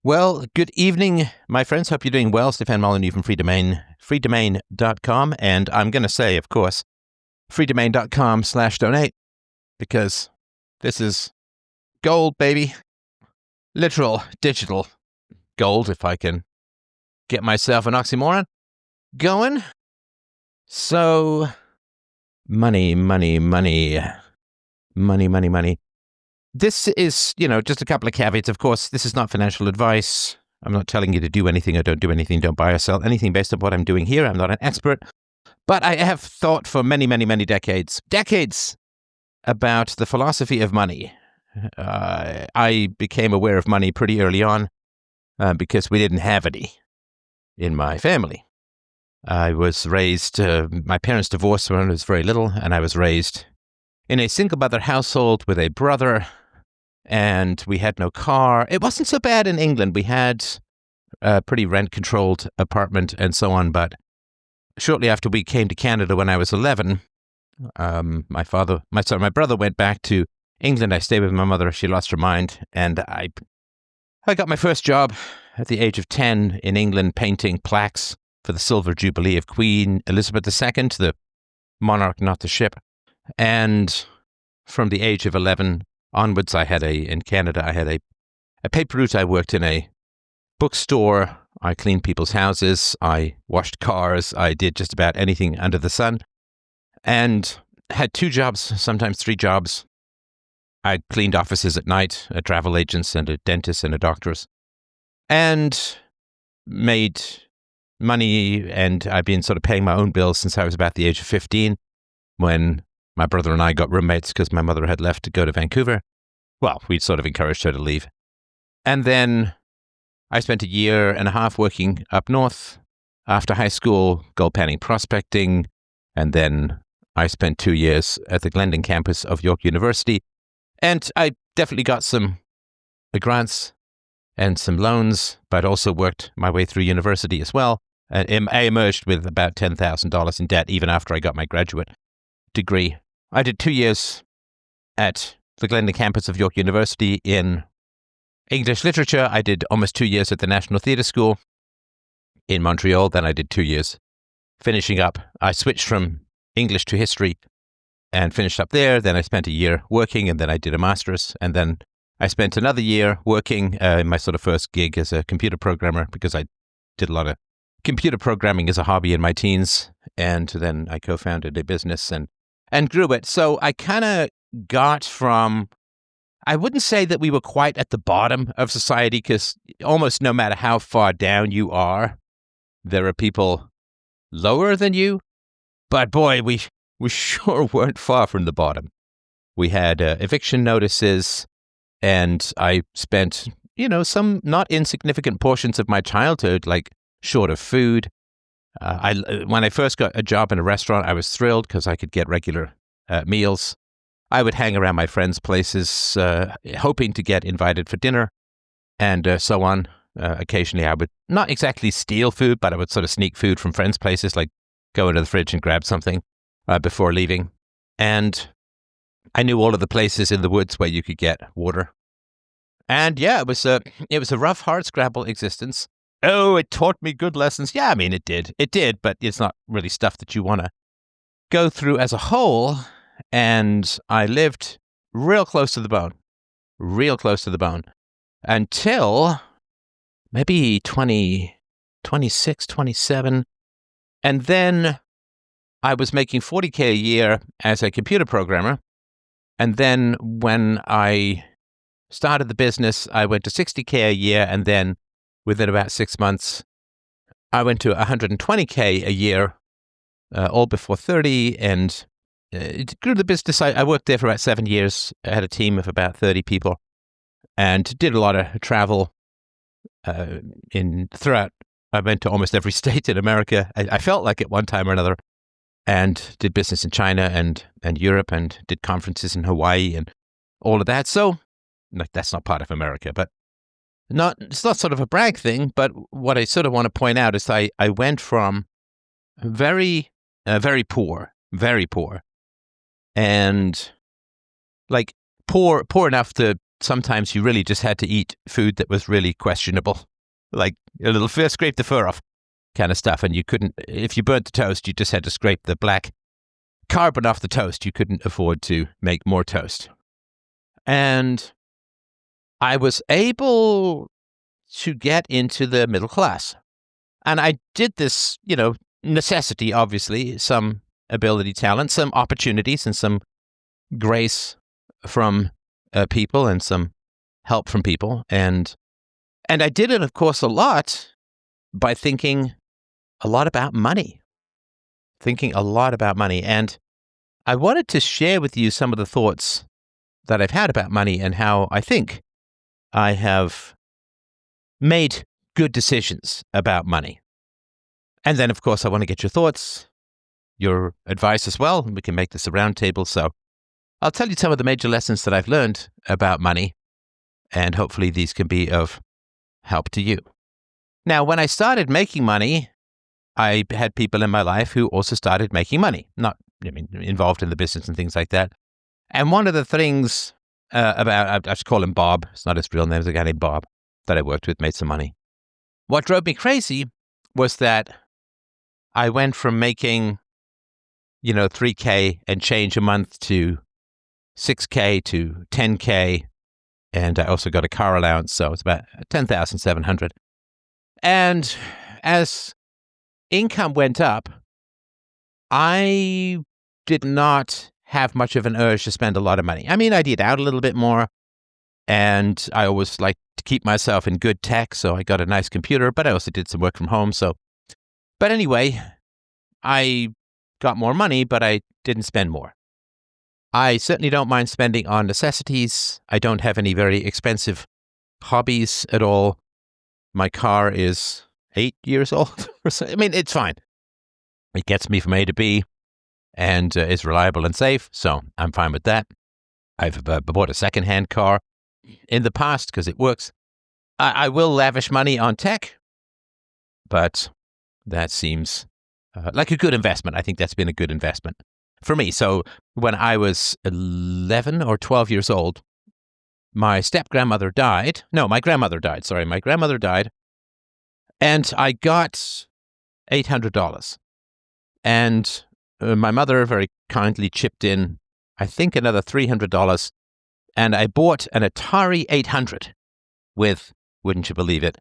Well, good evening, my friends. Hope you're doing well. Stefan Molyneux from freedomain.com. And I'm going to say, of course, freedomain.com/donate, because this is gold, baby. Literal digital gold, if I can get myself an oxymoron going. So, money. This is, just a couple of caveats. Of course, this is not financial advice. I'm not telling you to do anything or don't do anything, don't buy or sell anything based on what I'm doing here. I'm not an expert. But I have thought for many decades about the philosophy of money. I became aware of money pretty early on because we didn't have any in my family. I was raised, my parents divorced when I was very little, and I was raised in a single mother household with a brother, and we had no car. It wasn't so bad in England. We had a pretty rent-controlled apartment and so on, but shortly after we came to Canada when I was 11, my brother went back to England. I stayed with my mother. She lost her mind, and I got my first job at the age of 10 in England, painting plaques for the Silver Jubilee of Queen Elizabeth II, the monarch, not the ship. And from the age of 11 onwards, in Canada, I had a paper route. I worked in a bookstore. I cleaned people's houses. I washed cars. I did just about anything under the sun, and had 2 jobs, sometimes 3 jobs. I cleaned offices at night, a travel agents and a dentist and a doctor's, and made money. And I've been sort of paying my own bills since I was about the age of 15, when my brother and I got roommates because my mother had left to go to Vancouver. Well, we'd sort of encouraged her to leave. And then I spent a year and a half working up north after high school, gold panning prospecting. And then I spent 2 years at the Glendon campus of York University. And I definitely got some grants and some loans, but also worked my way through university as well. And I emerged with about $10,000 in debt even after I got my graduate degree. I did 2 years at the Glendon campus of York University in English literature. I did almost 2 years at the National Theatre School in Montreal. Then I did 2 years finishing up. I switched from English to history and finished up there. Then I spent a year working, and then I did a master's. And then I spent another year working in my sort of first gig as a computer programmer, because I did a lot of computer programming as a hobby in my teens. And then I co-founded a business and grew it. So I kind of got from, I wouldn't say that we were quite at the bottom of society, because almost no matter how far down you are, there are people lower than you. But boy, we sure weren't far from the bottom. We had eviction notices, and I spent, some not insignificant portions of my childhood, like, short of food. When I first got a job in a restaurant, I was thrilled because I could get regular meals. I would hang around my friends' places, hoping to get invited for dinner, and so on. Occasionally, I would not exactly steal food, but I would sort of sneak food from friends' places, like go into the fridge and grab something before leaving. And I knew all of the places in the woods where you could get water. And yeah, it was a rough, hardscrabble existence. Oh, it taught me good lessons. Yeah, I mean, it did, but it's not really stuff that you want to go through as a whole. And I lived real close to the bone, until maybe 26, 27. And then I was making $40K a year as a computer programmer. And then when I started the business, I went to $60K a year. And then within about 6 months, I went to $120K a year, all before 30. And it grew the business. I worked there for about 7 years. I had a team of about 30 people and did a lot of travel throughout. I went to almost every state in America. I felt like at one time or another, and did business in China and Europe, and did conferences in Hawaii and all of that. So, that's not part of America, but it's not sort of a brag thing. But what I sort of want to point out is I went from very poor, and like poor enough to sometimes you really just had to eat food that was really questionable, like a little scrape the fur off kind of stuff. And you couldn't, if you burnt the toast, you just had to scrape the black carbon off the toast. You couldn't afford to make more toast. And I was able to get into the middle class. And I did this, necessity, obviously, some ability, talent, some opportunities, and some grace from people and some help from people. And I did it, of course, a lot by thinking a lot about money. And I wanted to share with you some of the thoughts that I've had about money and how I think I have made good decisions about money. And then, of course, I want to get your thoughts, your advice as well. We can make this a round table. So I'll tell you some of the major lessons that I've learned about money, and hopefully these can be of help to you. Now, when I started making money, I had people in my life who also started making money, involved in the business and things like that. And one of the things I just call him Bob. It's not his real name. It's a guy named Bob that I worked with, made some money. What drove me crazy was that I went from making, $3K and change a month to $6K to $10K. And I also got a car allowance. So it's about $10,700. And as income went up, I did not have much of an urge to spend a lot of money. I mean, I did out a little bit more, and I always like to keep myself in good tech, so I got a nice computer, but I also did some work from home. But anyway, I got more money, but I didn't spend more. I certainly don't mind spending on necessities. I don't have any very expensive hobbies at all. My car is 8 years old. I mean, it's fine. It gets me from A to B and is reliable and safe, so I'm fine with that. I've bought a secondhand car in the past because it works. I will lavish money on tech, but that seems like a good investment. I think that's been a good investment for me. So when I was 11 or 12 years old, my step-grandmother died. No, my grandmother died. Sorry, my grandmother died. And I got $800. And my mother very kindly chipped in, I think, another $300. And I bought an Atari 800 with, wouldn't you believe it,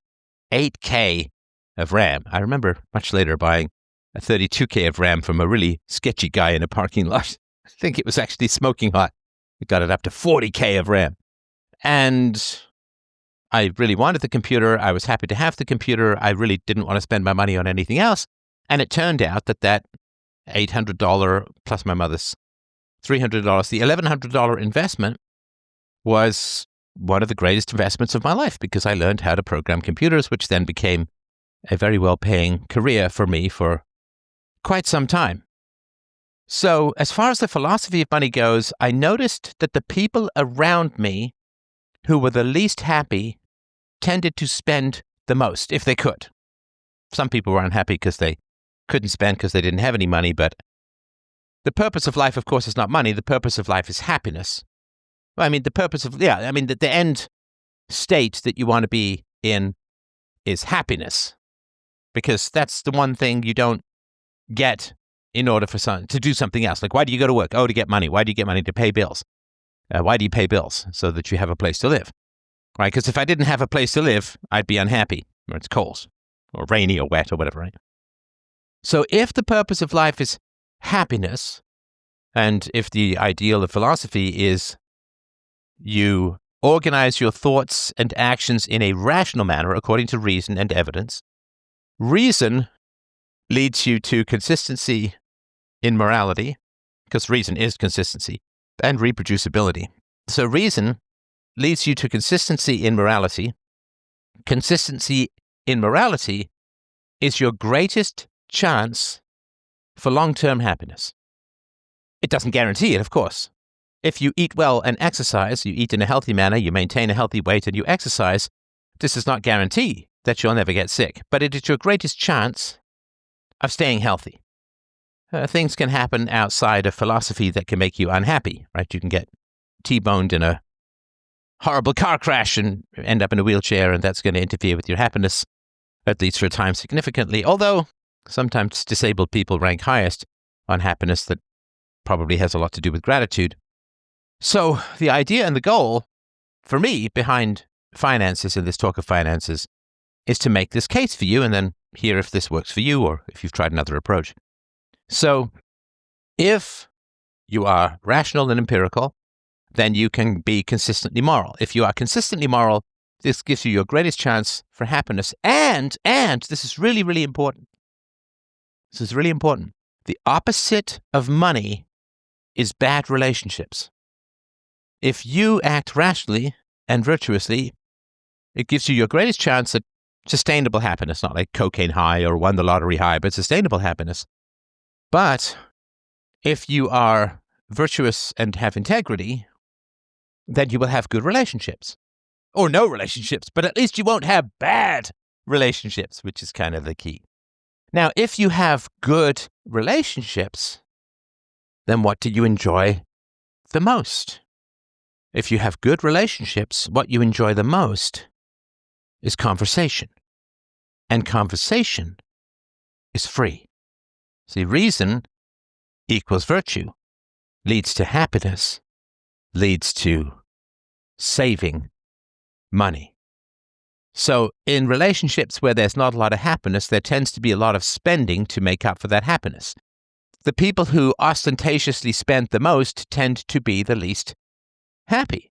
8K of RAM. I remember much later buying a 32K of RAM from a really sketchy guy in a parking lot. I think it was actually smoking hot. We got it up to 40K of RAM. And I really wanted the computer. I was happy to have the computer. I really didn't want to spend my money on anything else. And it turned out that $800 plus my mother's $300, the $1,100 investment was one of the greatest investments of my life because I learned how to program computers, which then became a very well-paying career for me for quite some time. So as far as the philosophy of money goes, I noticed that the people around me who were the least happy tended to spend the most if they could. Some people were unhappy because they couldn't spend because they didn't have any money, but the purpose of life, of course, is not money. The purpose of life is happiness. I mean, the end state that you want to be in is happiness, because that's the one thing you don't get in order to do something else. Like, why do you go to work? Oh, to get money. Why do you get money? To pay bills. Why do you pay bills? So that you have a place to live, right? Because if I didn't have a place to live, I'd be unhappy, or it's cold, or rainy, or wet, or whatever, right? So if the purpose of life is happiness, and if the ideal of philosophy is you organize your thoughts and actions in a rational manner according to reason and evidence, reason leads you to consistency in morality, because reason is consistency, and reproducibility. So reason leads you to consistency in morality. Consistency in morality is your greatest chance for long-term happiness. It doesn't guarantee it, of course. If you eat well and exercise, you eat in a healthy manner, you maintain a healthy weight, and you exercise, this does not guarantee that you'll never get sick, but it is your greatest chance of staying healthy. Things can happen outside of philosophy that can make you unhappy, right? You can get T-boned in a horrible car crash and end up in a wheelchair, and that's going to interfere with your happiness, at least for a time, significantly. Although sometimes disabled people rank highest on happiness. That probably has a lot to do with gratitude. So the idea and the goal for me behind finances and this talk of finances is to make this case for you and then hear if this works for you or if you've tried another approach. So if you are rational and empirical, then you can be consistently moral. If you are consistently moral, this gives you your greatest chance for happiness. And this is really, really important. This is really important. The opposite of money is bad relationships. If you act rationally and virtuously, it gives you your greatest chance at sustainable happiness, not like cocaine high or won the lottery high, but sustainable happiness. But if you are virtuous and have integrity, then you will have good relationships. Or no relationships, but at least you won't have bad relationships, which is kind of the key. Now, if you have good relationships, then what do you enjoy the most? If you have good relationships, what you enjoy the most is conversation. And conversation is free. See, reason equals virtue, leads to happiness, leads to saving money. So in relationships where there's not a lot of happiness, there tends to be a lot of spending to make up for that happiness. The people who ostentatiously spend the most tend to be the least happy.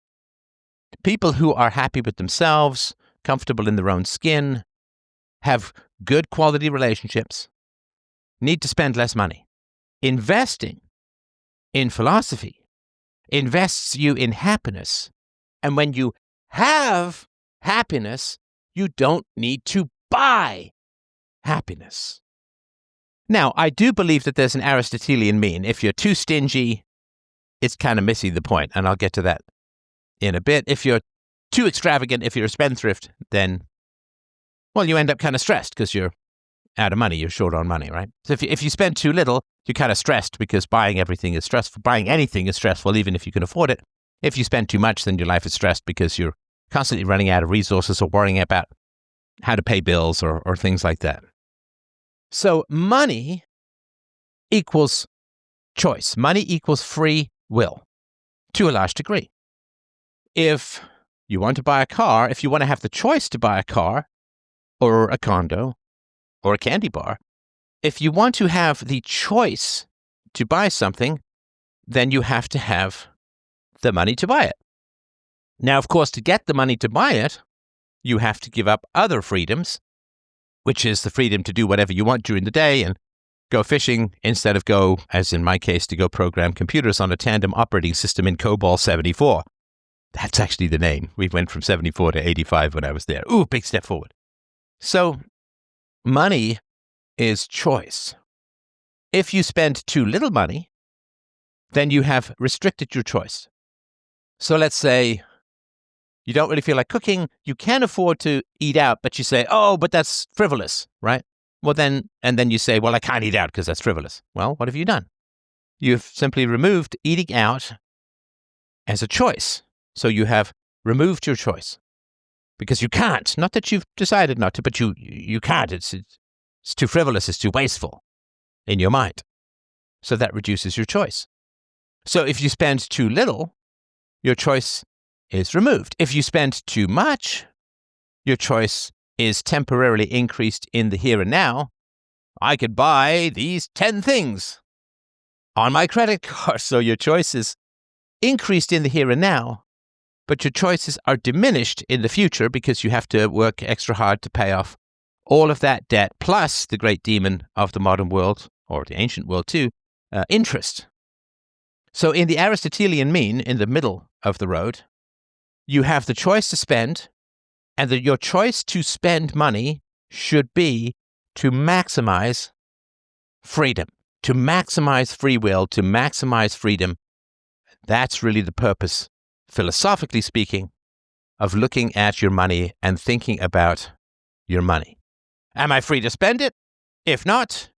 People who are happy with themselves, comfortable in their own skin, have good quality relationships, need to spend less money. Investing in philosophy invests you in happiness. And when you have happiness, you don't need to buy happiness. Now, I do believe that there's an Aristotelian mean. If you're too stingy, it's kind of missing the point, and I'll get to that in a bit. If you're too extravagant, if you're a spendthrift, then, well, you end up kind of stressed because you're out of money, you're short on money, right? So if you spend too little, you're kind of stressed because buying everything is stressful. Buying anything is stressful, even if you can afford it. If you spend too much, then your life is stressed because you're constantly running out of resources or worrying about how to pay bills or things like that. So money equals choice. Money equals free will to a large degree. If you want to buy a car, if you want to have the choice to buy a car or a condo or a candy bar, if you want to have the choice to buy something, then you have to have the money to buy it. Now, of course, to get the money to buy it, you have to give up other freedoms, which is the freedom to do whatever you want during the day and go fishing instead of go, as in my case, to go program computers on a tandem operating system in COBOL 74. That's actually the name. We went from 74 to 85 when I was there. Ooh, big step forward. So money is choice. If you spend too little money, then you have restricted your choice. So let's say you don't really feel like cooking. You can afford to eat out, but you say, oh, but that's frivolous, right? Well, then you say, well, I can't eat out because that's frivolous. Well, what have you done? You've simply removed eating out as a choice. So you have removed your choice because you can't. Not that you've decided not to, but you can't. It's too frivolous. It's too wasteful in your mind. So that reduces your choice. So if you spend too little, your choice is removed. If you spend too much, your choice is temporarily increased in the here and now. I could buy these 10 things on my credit card. So your choice is increased in the here and now, but your choices are diminished in the future because you have to work extra hard to pay off all of that debt, plus the great demon of the modern world, or the ancient world too, interest. So in the Aristotelian mean, in the middle of the road, you have the choice to spend, and your choice to spend money should be to maximize freedom, to maximize free will, to maximize freedom. That's really the purpose, philosophically speaking, of looking at your money and thinking about your money. Am I free to spend it? If not,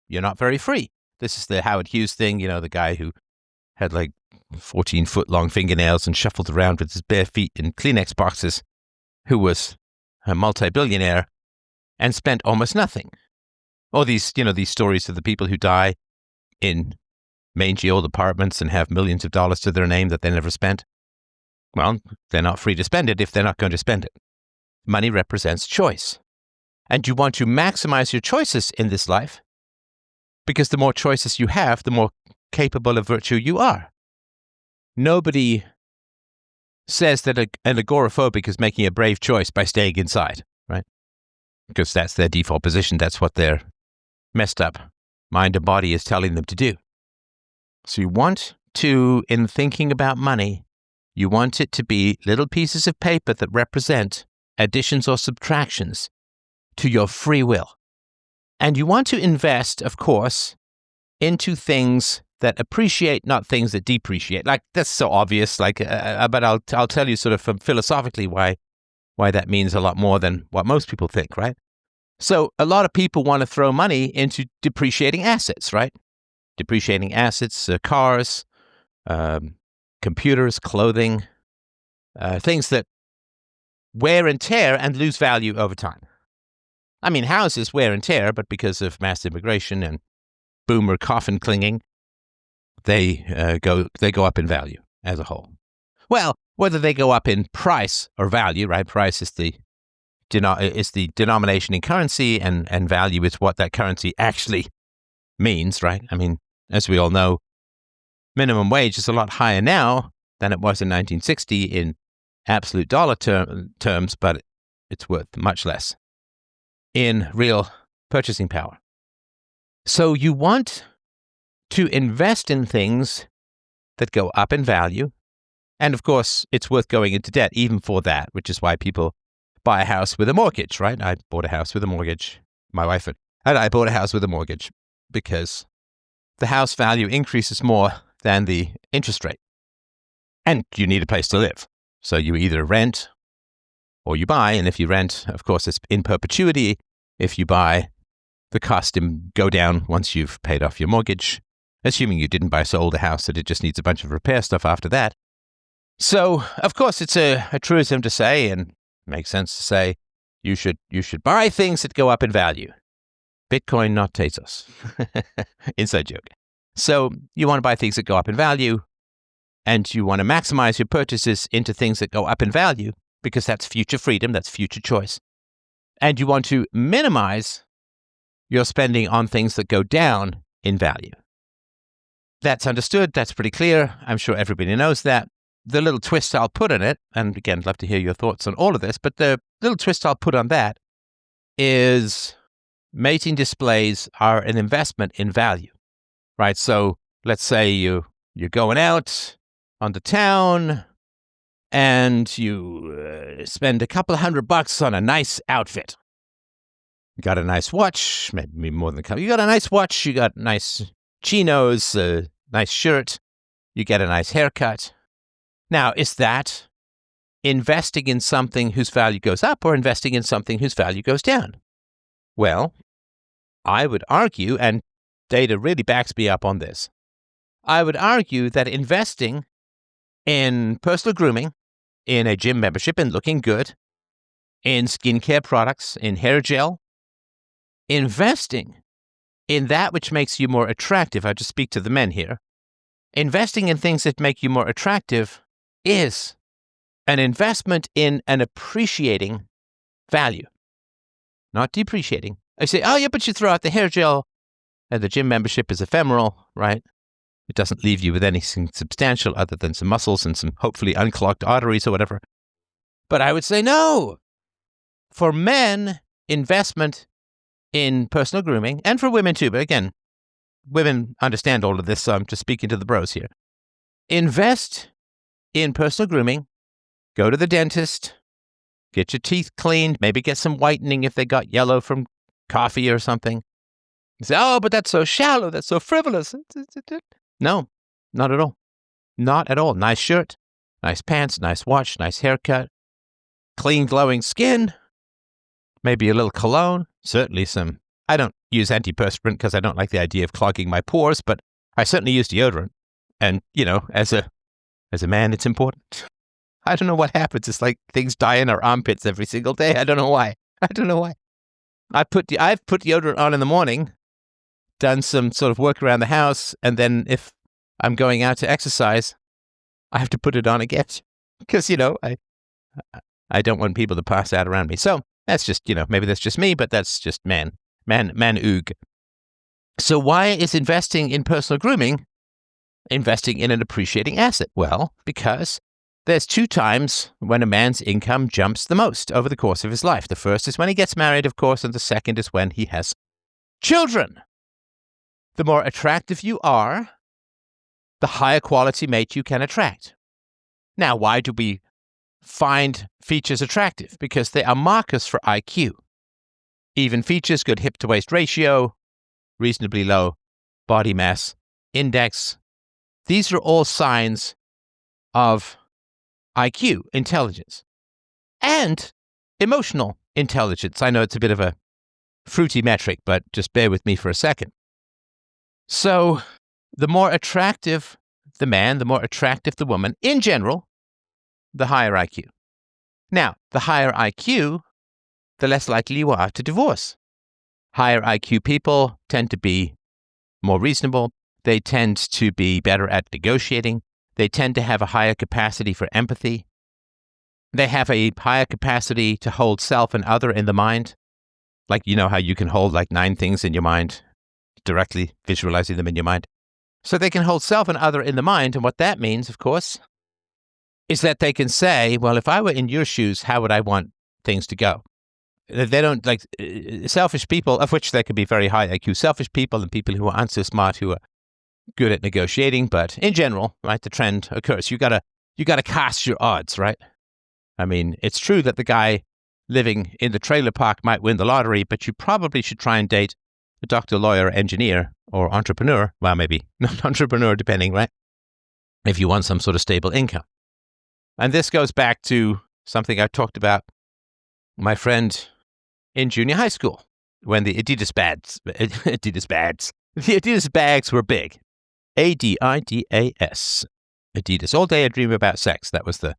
you're not very free. This is the Howard Hughes thing, the guy who had like 14-foot-long fingernails and shuffled around with his bare feet in Kleenex boxes, who was a multi-billionaire and spent almost nothing. Or these stories of the people who die in mangy old apartments and have millions of dollars to their name that they never spent. Well, they're not free to spend it if they're not going to spend it. Money represents choice. And you want to maximize your choices in this life because the more choices you have, the more capable of virtue you are. Nobody says that an agoraphobic is making a brave choice by staying inside, right? Because that's their default position. That's what their messed up mind and body is telling them to do. So you want to, in thinking about money, you want it to be little pieces of paper that represent additions or subtractions to your free will. And you want to invest, of course, into things that appreciate, not things that depreciate. Like, that's so obvious, but I'll tell you sort of philosophically why that means a lot more than what most people think, right? So a lot of people want to throw money into depreciating assets, right? Depreciating assets, cars, computers, clothing, things that wear and tear and lose value over time. I mean, houses wear and tear, but because of mass immigration and boomer coffin clinging, they go up in value as a whole. Well, whether they go up in price or value, right? Price is the denomination in currency, and value is what that currency actually means, right? I mean, as we all know, minimum wage is a lot higher now than it was in 1960 in absolute dollar terms, but it's worth much less in real purchasing power. So you want to invest in things that go up in value. And of course, it's worth going into debt even for that, which is why people buy a house with a mortgage, right? I bought a house with a mortgage. My wife and I bought a house with a mortgage because the house value increases more than the interest rate. And you need a place to live. So you either rent or you buy. And if you rent, of course, it's in perpetuity. If you buy, the cost go down once you've paid off your mortgage, assuming you didn't buy so old a house that it just needs a bunch of repair stuff after that. So, of course, it's a truism to say, and makes sense to say, you should buy things that go up in value. Bitcoin, not Tezos. Inside joke. So you want to buy things that go up in value, and you want to maximize your purchases into things that go up in value, because that's future freedom, that's future choice. And you want to minimize your spending on things that go down in value. That's understood. That's pretty clear. I'm sure everybody knows that. The little twist I'll put on it, and again, I'd love to hear your thoughts on all of this, but the little twist I'll put on that is mating displays are an investment in value, right? So let's say you're going out on the town and you spend a couple of $100 on a nice outfit. You got a nice watch, maybe more than a couple. You got a nice watch, you got nice chinos, a nice shirt, you get a nice haircut. Now, is that investing in something whose value goes up or investing in something whose value goes down? Well, I would argue, and data really backs me up on this, I would argue that investing in personal grooming, in a gym membership and looking good, in skincare products, in hair gel, investing in that which makes you more attractive, I just speak to the men here, investing in things that make you more attractive is an investment in an appreciating value, not depreciating. I say, oh yeah, but you throw out the hair gel and the gym membership is ephemeral, right? It doesn't leave you with anything substantial other than some muscles and some hopefully unclogged arteries or whatever. But I would say no. For men, investment in personal grooming, and for women too, but again, women understand all of this, so I'm just speaking to the bros here. Invest in personal grooming, go to the dentist, get your teeth cleaned, maybe get some whitening if they got yellow from coffee or something. You say, oh, but that's so shallow, that's so frivolous. No, not at all. Not at all. Nice shirt, nice pants, nice watch, nice haircut, clean glowing skin, maybe a little cologne, certainly some. I don't use antiperspirant because I don't like the idea of clogging my pores, but I certainly use deodorant. And, as a As a man, it's important. I don't know what happens. It's like things die in our armpits every single day. I don't know why. I've put deodorant on in the morning, done some sort of work around the house, and then if I'm going out to exercise, I have to put it on again because, I don't want people to pass out around me. So that's just, maybe that's just me, but that's just man-oog. So why is investing in personal grooming investing in an appreciating asset? Well, because there's 2 times when a man's income jumps the most over the course of his life. The first is when he gets married, of course, and the second is when he has children. The more attractive you are, the higher quality mate you can attract. Now, why do we find features attractive? Because they are markers for IQ. Even features, good hip-to-waist ratio, reasonably low body mass index. These are all signs of IQ, intelligence, and emotional intelligence. I know it's a bit of a fruity metric, but just bear with me for a second. So the more attractive the man, the more attractive the woman, in general, the higher IQ. Now, the higher IQ, the less likely you are to divorce. Higher IQ people tend to be more reasonable. They tend to be better at negotiating. They tend to have a higher capacity for empathy. They have a higher capacity to hold self and other in the mind. Like, how you can hold like 9 things in your mind, directly visualizing them in your mind. So they can hold self and other in the mind. And what that means, of course, is that they can say, well, if I were in your shoes, how would I want things to go? They don't like selfish people, of which there could be very high IQ, selfish people and people who aren't so smart, who are good at negotiating. But in general, right, the trend occurs. You gotta cast your odds, right? I mean, it's true that the guy living in the trailer park might win the lottery, but you probably should try and date a doctor, lawyer, engineer, or entrepreneur. Well, maybe not entrepreneur, depending, right? If you want some sort of stable income. And this goes back to something I talked about my friend in junior high school, when the Adidas bags were big. ADIDAS. Adidas. All day I dream about sex. That was the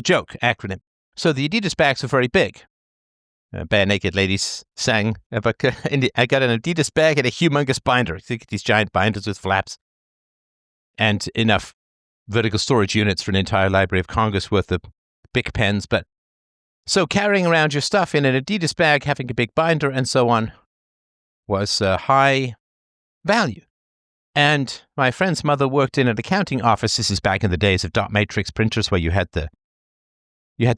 joke acronym. So the Adidas bags were very big. Bare Naked Ladies sang, I got an Adidas bag and a humongous binder. Think these giant binders with flaps and enough vertical storage units for an entire Library of Congress worth of Bic pens. But so carrying around your stuff in an Adidas bag, having a big binder and so on, was high value. And my friend's mother worked in an accounting office. This is back in the days of dot matrix printers, where you had the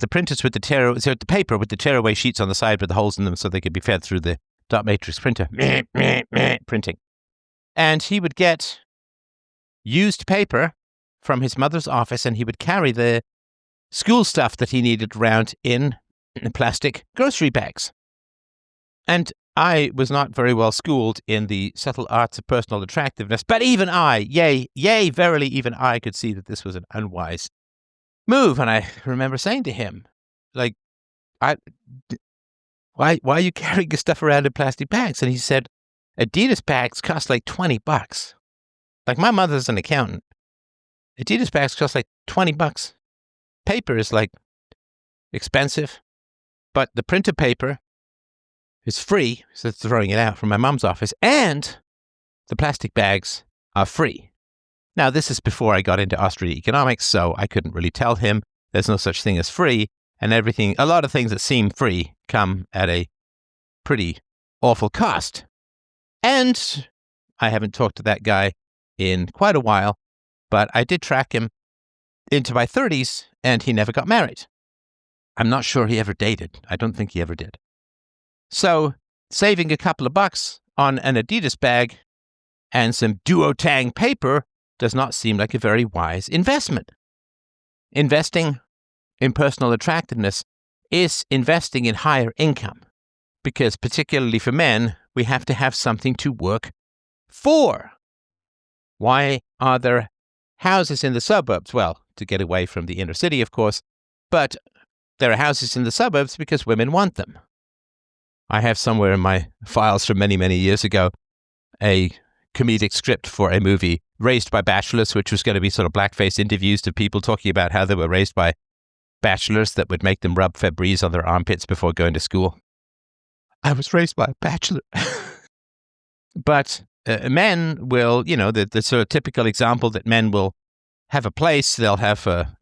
printers with the paper with the tearaway sheets on the side with the holes in them so they could be fed through the dot matrix printer. Printing. And he would get used paper from his mother's office, and he would carry the school stuff that he needed around in plastic grocery bags. And I was not very well schooled in the subtle arts of personal attractiveness, but even I, yea, verily, even I could see that this was an unwise move. And I remember saying to him, like, why are you carrying your stuff around in plastic bags? And he said, Adidas bags cost like $20. Like, my mother's an accountant. Adidas bags cost like $20. Paper is like expensive, but the printer paper is free, so it's throwing it out from my mom's office, and the plastic bags are free. Now, this is before I got into Austrian economics, so I couldn't really tell him there's no such thing as free, and a lot of things that seem free come at a pretty awful cost. And I haven't talked to that guy in quite a while, but I did track him into my 30s, and he never got married. I'm not sure he ever dated. I don't think he ever did. So, saving a couple of bucks on an Adidas bag and some duotang paper does not seem like a very wise investment. Investing in personal attractiveness is investing in higher income, because particularly for men, we have to have something to work for. Why are there houses in the suburbs? Well, to get away from the inner city, of course, but there are houses in the suburbs because women want them. I have somewhere in my files from many, many years ago a comedic script for a movie Raised by Bachelors, which was going to be sort of blackface interviews to people talking about how they were raised by bachelors that would make them rub Febreze on their armpits before going to school. I was raised by a bachelor. But men will, the sort of typical example that men will have a place, they'll have a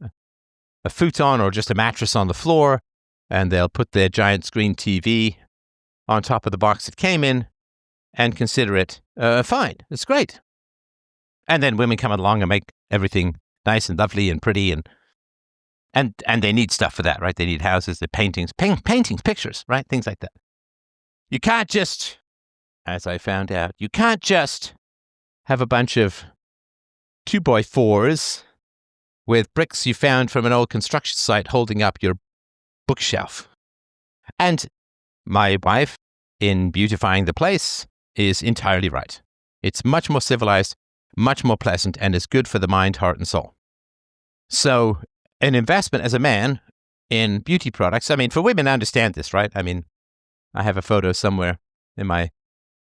futon or just a mattress on the floor, and they'll put their giant screen TV on top of the box it came in and consider it fine. It's great. And then women come along and make everything nice and lovely and pretty, and they need stuff for that, right? They need houses, the paintings, pictures, right? Things like that. You can't just, as I found out, you can't just have a bunch of 2x4s with bricks you found from an old construction site holding up your bookshelf. And my wife, in beautifying the place, is entirely right. It's much more civilized, much more pleasant, and is good for the mind, heart, and soul. So an investment as a man in beauty products, I mean, for women, I understand this, right? I mean, I have a photo somewhere in my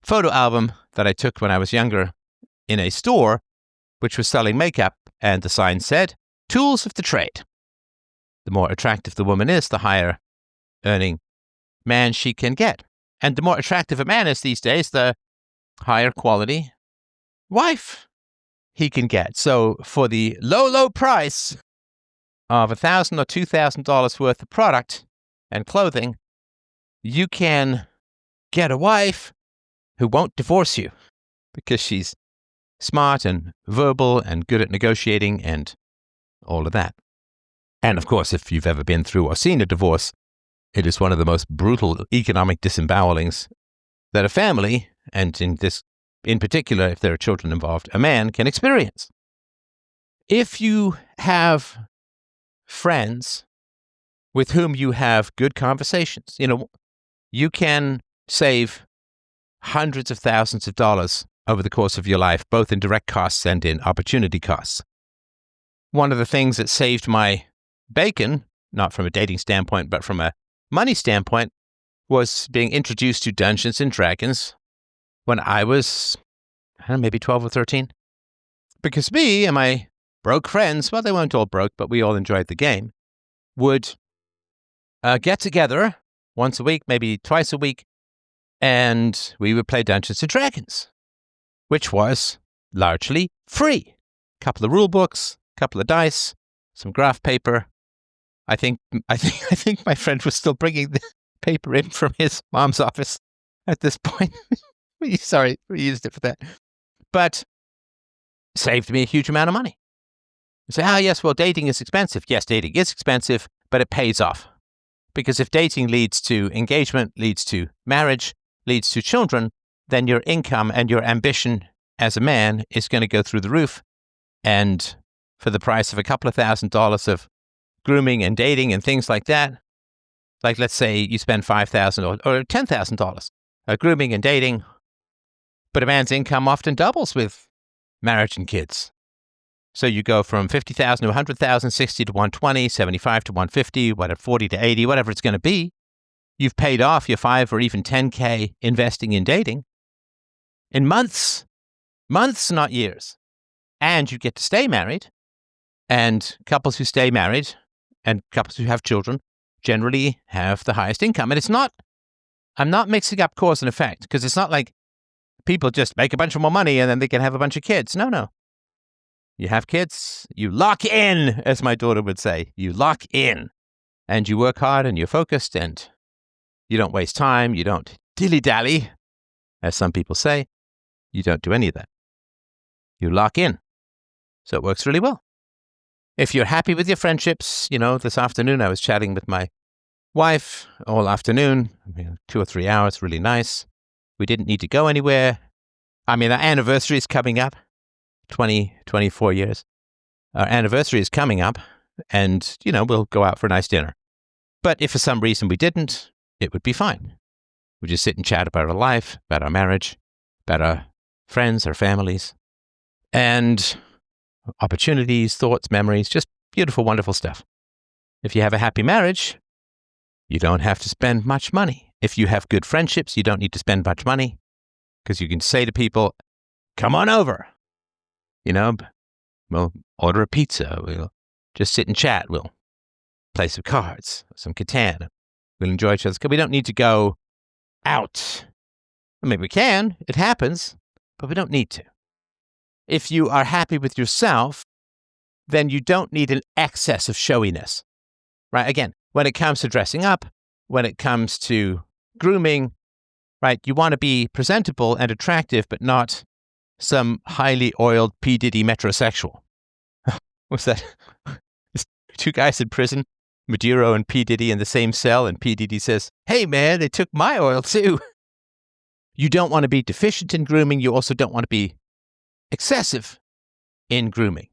photo album that I took when I was younger in a store which was selling makeup, and the sign said, "Tools of the trade." The more attractive the woman is, the higher earning man she can get. And the more attractive a man is these days, the higher quality wife he can get. So for the low price of $1,000 or $2,000 worth of product and clothing, you can get a wife who won't divorce you because she's smart and verbal and good at negotiating and all of that. And of course, if you've ever been through or seen a divorce, it is one of the most brutal economic disembowelings that a family, and in particular, if there are children involved, a man can experience. If you have friends with whom you have good conversations, you can save hundreds of thousands of dollars over the course of your life, both in direct costs and in opportunity costs. One of the things that saved my bacon, not from a dating standpoint, but from a money standpoint, was being introduced to Dungeons and Dragons when I was, maybe 12 or 13. Because me and my broke friends, well, they weren't all broke, but we all enjoyed the game, would get together once a week, maybe twice a week, and we would play Dungeons and Dragons, which was largely free. A couple of rule books, a couple of dice, some graph paper. I think my friend was still bringing the paper in from his mom's office at this point. Sorry, we used it for that. But saved me a huge amount of money. You say, yes, well, dating is expensive. Yes, dating is expensive, but it pays off. Because if dating leads to engagement, leads to marriage, leads to children, then your income and your ambition as a man is going to go through the roof. And for the price of a couple of $1,000s of grooming and dating and things like that, like let's say you spend $5,000 or $10,000 grooming and dating, but a man's income often doubles with marriage and kids. So you go from 50,000 to 100,000, 60 to 120, 75 to 150, whatever, 40 to 80, whatever it's going to be. You've paid off your 5 or even 10K investing in dating in months, not years. And you get to stay married. And couples who stay married and couples who have children generally have the highest income. And I'm not mixing up cause and effect, because it's not like people just make a bunch of more money and then they can have a bunch of kids. No. You have kids, you lock in, as my daughter would say. You lock in. And you work hard and you're focused and you don't waste time. You don't dilly-dally, as some people say. You don't do any of that. You lock in. So it works really well. If you're happy with your friendships, this afternoon I was chatting with my wife all afternoon, 2 or 3 hours, really nice. We didn't need to go anywhere. Our anniversary is coming up, 24 years. Our anniversary is coming up, and, we'll go out for a nice dinner. But if for some reason we didn't, it would be fine. We'd just sit and chat about our life, about our marriage, about our friends, our families, and opportunities, thoughts, memories, just beautiful, wonderful stuff. If you have a happy marriage, you don't have to spend much money. If you have good friendships, you don't need to spend much money, because you can say to people, come on over. We'll order a pizza. We'll just sit and chat. We'll play some cards, some Catan. We'll enjoy each other. We don't need to go out. I mean, we can. It happens, but we don't need to. If you are happy with yourself, then you don't need an excess of showiness, right? Again, when it comes to dressing up, when it comes to grooming, right, you want to be presentable and attractive, but not some highly oiled P. Diddy metrosexual. What's that? Two guys in prison, Maduro and P. Diddy in the same cell, and P. Diddy says, "Hey, man, they took my oil too." You don't want to be deficient in grooming. You also don't want to be excessive in grooming.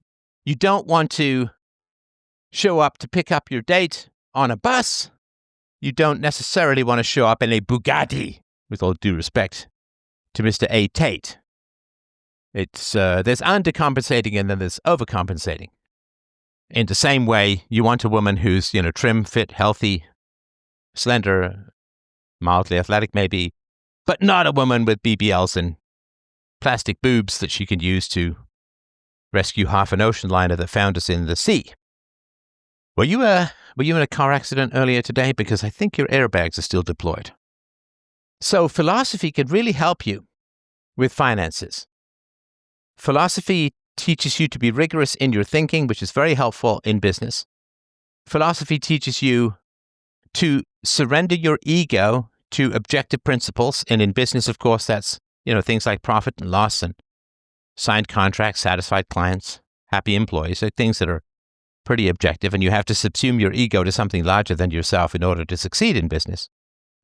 You don't want to show up to pick up your date on a bus. You don't necessarily want to show up in a Bugatti, with all due respect to Mr. A. Tate. It's there's undercompensating and then there's overcompensating. In the same way, you want a woman who's, trim, fit, healthy, slender, mildly athletic maybe, but not a woman with BBLs and plastic boobs that she can use to rescue half an ocean liner that found us in the sea. Were you in a car accident earlier today? Because I think your airbags are still deployed. So philosophy can really help you with finances. Philosophy teaches you to be rigorous in your thinking, which is very helpful in business. Philosophy teaches you to surrender your ego to objective principles. And in business, of course, that's, things like profit and loss and signed contracts, satisfied clients, happy employees, are things that are pretty objective. And you have to subsume your ego to something larger than yourself in order to succeed in business.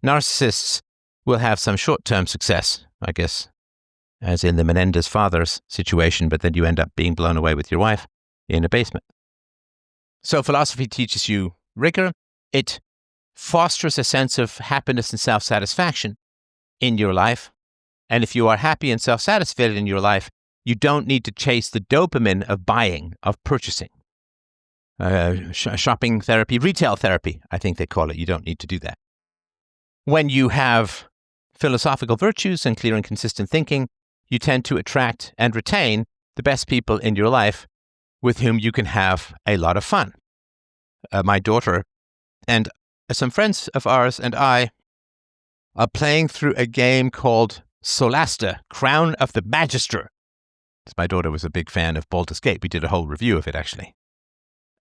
Narcissists will have some short-term success, I guess, as in the Menendez father's situation, but then you end up being blown away with your wife in a basement. So philosophy teaches you rigor. It fosters a sense of happiness and self-satisfaction in your life. And if you are happy and self-satisfied in your life, you don't need to chase the dopamine of buying, of purchasing. Shopping therapy, retail therapy, I think they call it. You don't need to do that. When you have philosophical virtues and clear and consistent thinking, you tend to attract and retain the best people in your life with whom you can have a lot of fun. My daughter and some friends of ours and I are playing through a game called Solasta, Crown of the Magister. My daughter was a big fan of Baldur's Gate. We did a whole review of it, actually.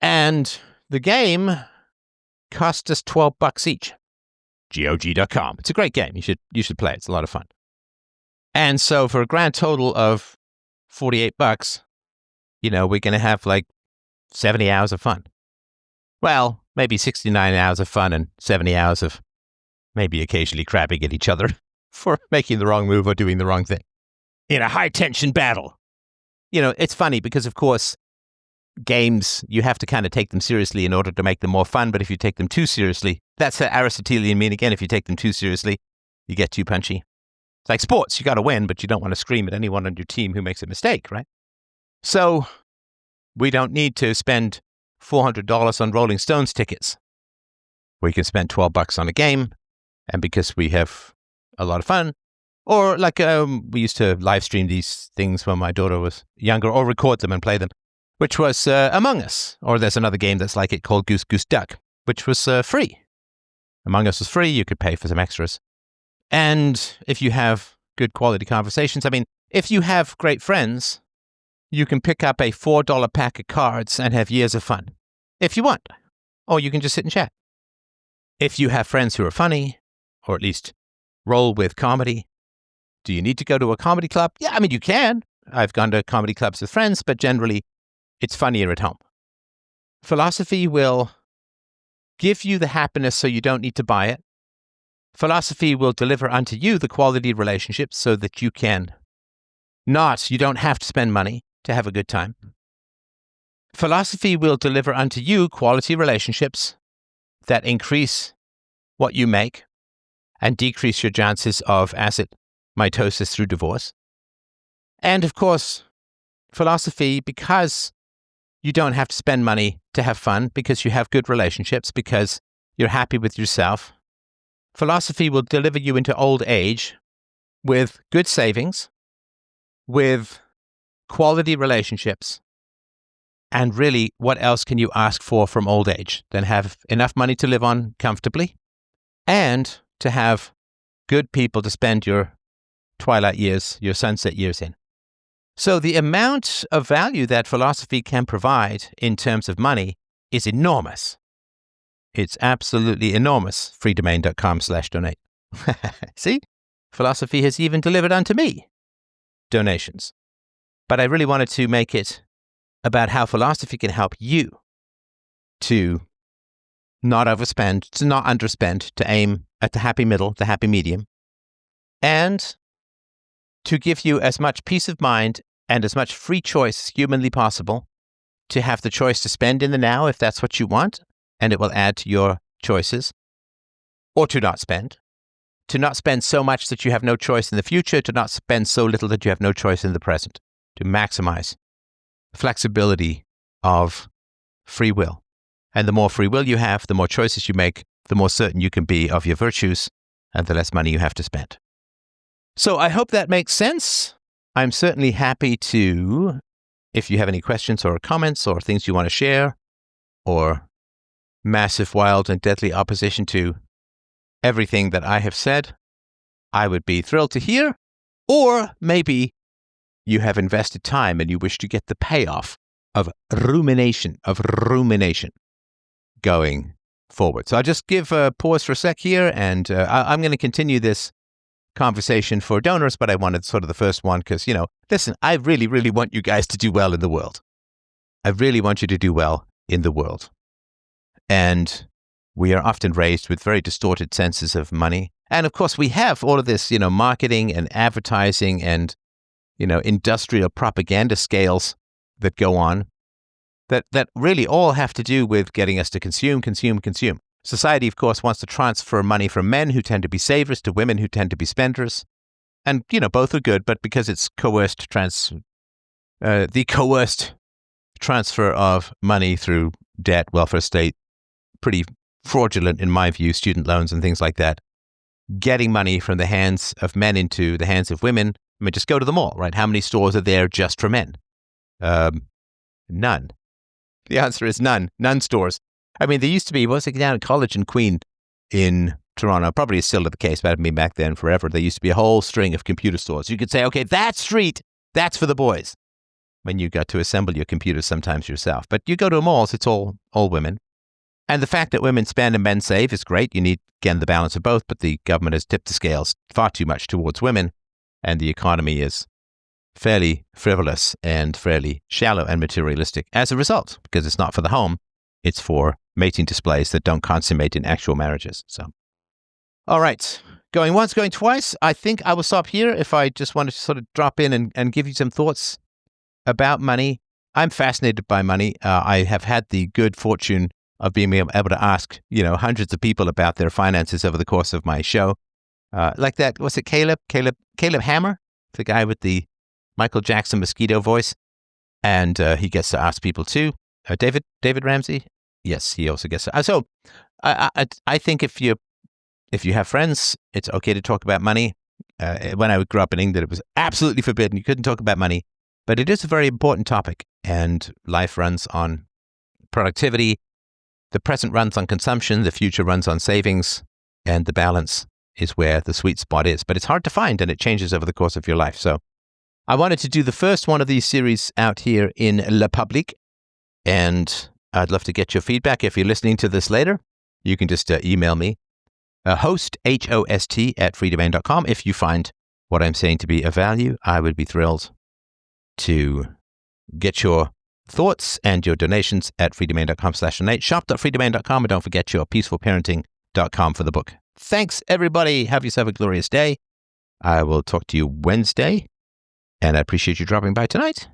And the game cost us $12 each. GOG.com. It's a great game. You should play it. It's a lot of fun. And so for a grand total of $48, we're going to have like 70 hours of fun. Well, maybe 69 hours of fun and 70 hours of maybe occasionally crapping at each other for making the wrong move or doing the wrong thing in a high-tension battle. It's funny because, of course, games, you have to kind of take them seriously in order to make them more fun. But if you take them too seriously, that's the Aristotelian mean again. If you take them too seriously, you get too punchy. It's like sports. You got to win, but you don't want to scream at anyone on your team who makes a mistake, right? So we don't need to spend $400 on Rolling Stones tickets. We can spend $12 on a game, and because we have a lot of fun, or like we used to live stream these things when my daughter was younger, or record them and play them, which was Among Us. Or there's another game that's like it called Goose Goose Duck, which was free. Among Us was free. You could pay for some extras. And if you have good quality conversations, if you have great friends, you can pick up a $4 pack of cards and have years of fun, if you want. Or you can just sit and chat. If you have friends who are funny, or at least roll with comedy, do you need to go to a comedy club? Yeah, you can. I've gone to comedy clubs with friends, but generally it's funnier at home. Philosophy will give you the happiness so you don't need to buy it. Philosophy will deliver unto you the quality relationships so that you don't have to spend money to have a good time. Philosophy will deliver unto you quality relationships that increase what you make and decrease your chances of acid mitosis through divorce. And of course, philosophy, because you don't have to spend money to have fun, because you have good relationships, because you're happy with yourself, philosophy will deliver you into old age with good savings, with quality relationships. And really, what else can you ask for from old age than have enough money to live on comfortably and to have good people to spend your twilight years, your sunset years in? So the amount of value that philosophy can provide in terms of money is enormous. It's absolutely enormous. freedomain.com/donate. See? Philosophy has even delivered unto me donations. But I really wanted to make it about how philosophy can help you to not overspend, to not underspend, to aim at the happy middle, the happy medium, and to give you as much peace of mind and as much free choice as humanly possible to have the choice to spend in the now if that's what you want, and it will add to your choices, or to not spend so much that you have no choice in the future, to not spend so little that you have no choice in the present, to maximize flexibility of free will. And the more free will you have, the more choices you make, the more certain you can be of your virtues, and the less money you have to spend. So I hope that makes sense. I'm certainly happy to, if you have any questions or comments or things you want to share, or massive, wild, and deadly opposition to everything that I have said, I would be thrilled to hear. Or maybe you have invested time and you wish to get the payoff of rumination going forward. So I'll just give a pause for a sec here, and I'm going to continue this conversation for donors, but I wanted sort of the first one because, listen, I really, really want you guys to do well in the world. I really want you to do well in the world. And we are often raised with very distorted senses of money. And of course, we have all of this, marketing and advertising and, industrial propaganda scales that go on that really all have to do with getting us to consume. Society, of course, wants to transfer money from men who tend to be savers to women who tend to be spenders. And, both are good, but because it's the coerced transfer of money through debt, welfare state, pretty fraudulent in my view, student loans and things like that. Getting money from the hands of men into the hands of women. I mean, just go to the mall, right? How many stores are there just for men? None. The answer is none. None stores. I mean, there used to be, was it down at College and Queen in Toronto? Probably still the case, but I mean back then forever. There used to be a whole string of computer stores. You could say, okay, that street, that's for the boys. When you got to assemble your computers sometimes yourself. But you go to malls, it's all women. And the fact that women spend and men save is great. You need, again, the balance of both, but the government has tipped the scales far too much towards women, and the economy is fairly frivolous and fairly shallow and materialistic as a result, because it's not for the home, it's for mating displays that don't consummate in actual marriages. So, all right, going once, going twice. I think I will stop here if I just wanted to sort of drop in and give you some thoughts about money. I'm fascinated by money. I have had the good fortune of being able to ask, hundreds of people about their finances over the course of my show. Like that, was it Caleb Hammer? The guy with the Michael Jackson mosquito voice. And he gets to ask people too. David Ramsey? Yes, he also gets to. So I think if you have friends, it's okay to talk about money. When I grew up in England, it was absolutely forbidden. You couldn't talk about money. But it is a very important topic, and life runs on productivity. The present runs on consumption, the future runs on savings, and the balance is where the sweet spot is. But it's hard to find, and it changes over the course of your life. So I wanted to do the first one of these series out here in Le Public, and I'd love to get your feedback. If you're listening to this later, you can just email me, host, HOST, @freedomain.com. If you find what I'm saying to be of value, I would be thrilled to get your thoughts and your donations at freedomain.com/donate. Shop.freedomain.com, and don't forget your peacefulparenting.com for the book. Thanks, everybody. Have yourself a glorious day. I will talk to you Wednesday, and I appreciate you dropping by tonight.